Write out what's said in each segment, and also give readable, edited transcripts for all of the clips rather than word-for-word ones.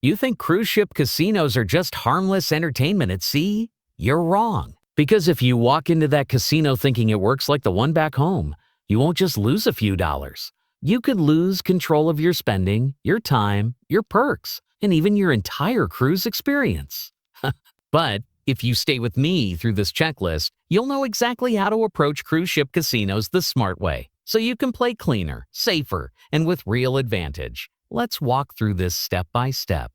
You think cruise ship casinos are just harmless entertainment at sea? You're wrong. Because if you walk into that casino thinking it works like the one back home, you won't just lose a few dollars. You could lose control of your spending, your time, your perks, and even your entire cruise experience. But if you stay with me through this checklist, you'll know exactly how to approach cruise ship casinos the smart way, so you can play cleaner, safer, and with real advantage. Let's walk through this step by step.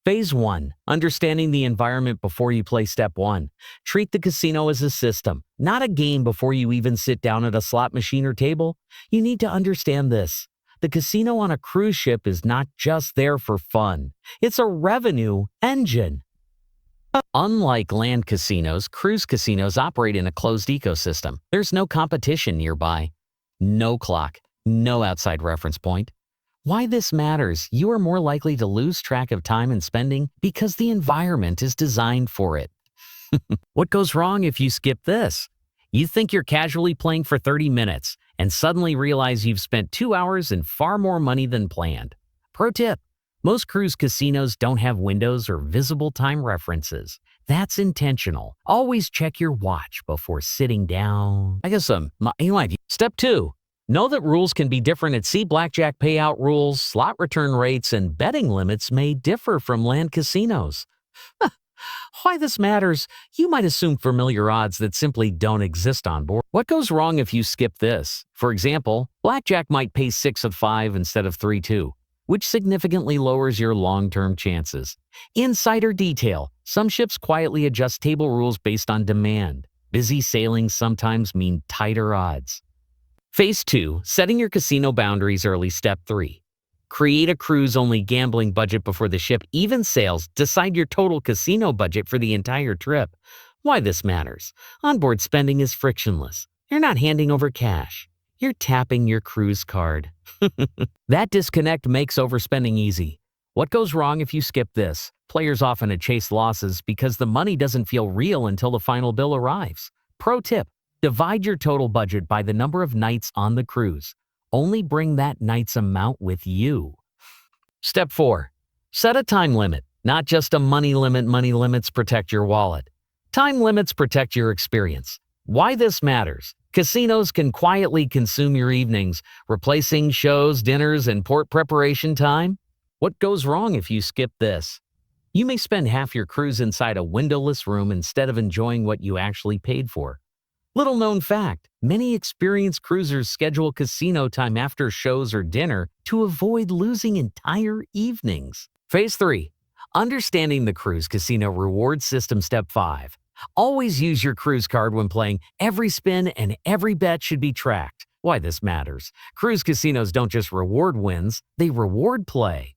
Phase 1. Understanding the environment before you play step 1. Treat the casino as a system, not a game before you even sit down at a slot machine or table. You need to understand this. The casino on a cruise ship is not just there for fun. It's a revenue engine. Unlike land casinos, cruise casinos operate in a closed ecosystem. There's no competition nearby, no clock, no outside reference point. Why this matters: you are more likely to lose track of time and spending because the environment is designed for it. What goes wrong if you skip this? You think you're casually playing for 30 minutes and suddenly realize you've spent 2 hours and far more money than planned. Pro tip: most cruise casinos don't have windows or visible time references. That's intentional. Always check your watch before sitting down. Step 2. Know that rules can be different at sea. Blackjack payout rules, slot return rates, and betting limits may differ from land casinos. Why this matters: you might assume familiar odds that simply don't exist on board. What goes wrong if you skip this? For example, blackjack might pay 6 of 5 instead of 3-2, which significantly lowers your long-term chances. Insider detail: some ships quietly adjust table rules based on demand. Busy sailings sometimes mean tighter odds. Phase 2. Setting your casino boundaries early. Step 3. Create a cruise-only gambling budget before the ship even sails. Decide your total casino budget for the entire trip. Why this matters: onboard spending is frictionless. You're not handing over cash. You're tapping your cruise card. That disconnect makes overspending easy. What goes wrong if you skip this? Players often chase losses because the money doesn't feel real until the final bill arrives. Pro tip: divide your total budget by the number of nights on the cruise. Only bring that night's amount with you. Step 4. Set a time limit, not just a money limit. Money limits protect your wallet. Time limits protect your experience. Why this matters: casinos can quietly consume your evenings, replacing shows, dinners, and port preparation time. What goes wrong if you skip this? You may spend half your cruise inside a windowless room instead of enjoying what you actually paid for. Little known fact: many experienced cruisers schedule casino time after shows or dinner to avoid losing entire evenings. Phase 3. Understanding the cruise casino reward system. Step 5. Always use your cruise card when playing. Every spin and every bet should be tracked. Why this matters: cruise casinos don't just reward wins, they reward play.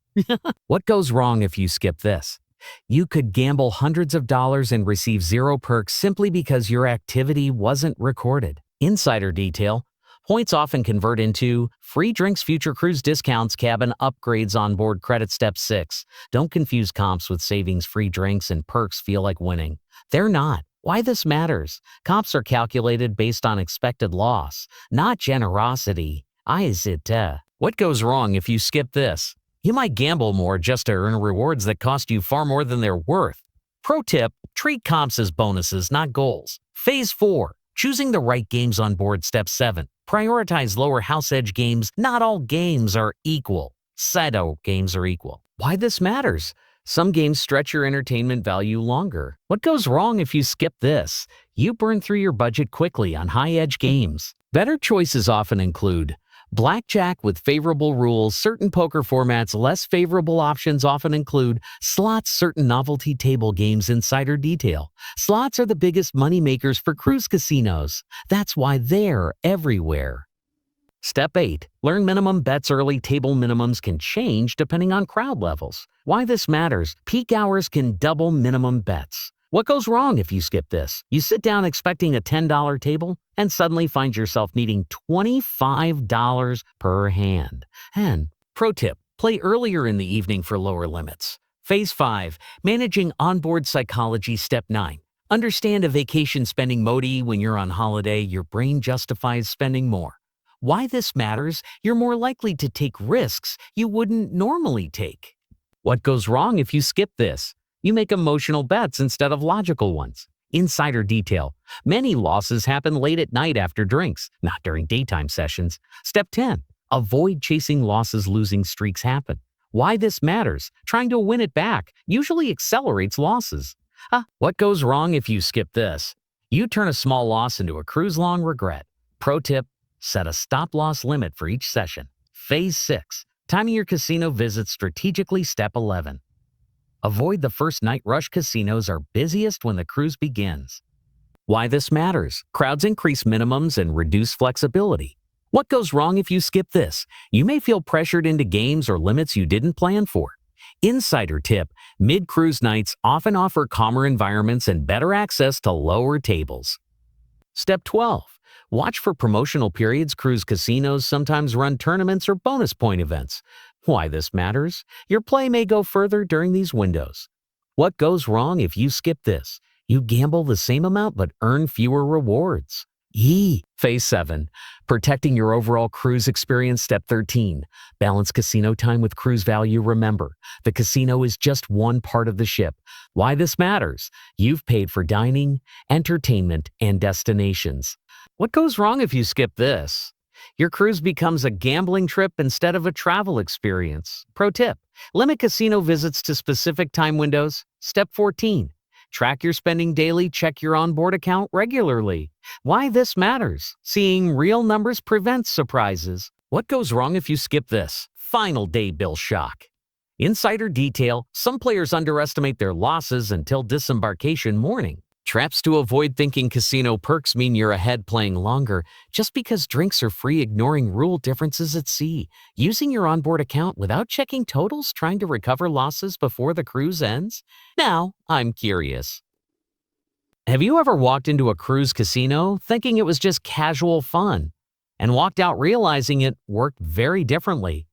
What goes wrong if you skip this? You could gamble hundreds of dollars and receive 0 perks simply because your activity wasn't recorded. Insider detail: points often convert into free drinks, future cruise discounts, cabin upgrades, onboard credit. Step 6. Don't confuse comps with savings. Free drinks and perks feel like winning. They're not. Why this matters: comps are calculated based on expected loss, not generosity. What goes wrong if you skip this? You might gamble more just to earn rewards that cost you far more than they're worth. Pro tip: treat comps as bonuses, not goals. Phase 4. Choosing the right games on board. Step 7. Prioritize lower house edge games. Not all games are equal. Sedo games are equal. Why this matters: some games stretch your entertainment value longer. What goes wrong if you skip this? You burn through your budget quickly on high-edge games. Better choices often include blackjack with favorable rules, certain poker formats. Less favorable options often include slots, certain novelty table games. Insider detail: slots are the biggest moneymakers for cruise casinos. That's why they're everywhere. Step 8. Learn minimum bets early. Table minimums can change depending on crowd levels. Why this matters: peak hours can double minimum bets. What goes wrong if you skip this? You sit down expecting a $10 table and suddenly find yourself needing $25 per hand. And pro tip: play earlier in the evening for lower limits. Phase 5. Managing onboard psychology. Step 9. Understand a vacation spending mode. When you're on holiday, your brain justifies spending more. Why this matters: you're more likely to take risks you wouldn't normally take. What goes wrong if you skip this? You make emotional bets instead of logical ones. Insider detail. Many losses happen late at night after drinks, not during daytime sessions. Step 10. Avoid chasing losses losing streaks happen. Why this matters? Trying to win it back usually accelerates losses. What goes wrong if you skip this? You turn a small loss into a cruise-long regret. Pro tip, set a stop-loss limit for each session. Phase 6. Timing your casino visits strategically. Step 11. Avoid the first night rush. Casinos are busiest when the cruise begins. Why this matters? Crowds increase minimums and reduce flexibility. What goes wrong if you skip this? You may feel pressured into games or limits you didn't plan for. Insider tip, mid-cruise nights often offer calmer environments and better access to lower tables. Step 12. Watch for promotional periods. Cruise casinos sometimes run tournaments or bonus point events. Why this matters? Your play may go further during these windows. What goes wrong if you skip this? You gamble the same amount but earn fewer rewards. Phase 7. Protecting your overall cruise experience. Step 13. Balance casino time with cruise value. Remember, the casino is just one part of the ship. Why this matters? You've paid for dining, entertainment, and destinations. What goes wrong if you skip this? Your cruise becomes a gambling trip instead of a travel experience. Pro tip, limit casino visits to specific time windows. Step 14. Track your spending daily. Check your onboard account regularly. Why this matters? Seeing real numbers prevents surprises. What goes wrong if you skip this? Final day bill shock. Insider detail, some players underestimate their losses until disembarkation morning. Traps to avoid. Thinking casino perks mean you're ahead playing longer just because drinks are free. Ignoring rule differences at sea. Using your onboard account without checking totals. Trying to recover losses before the cruise ends. Now, I'm curious. Have you ever walked into a cruise casino thinking it was just casual fun and walked out realizing it worked very differently?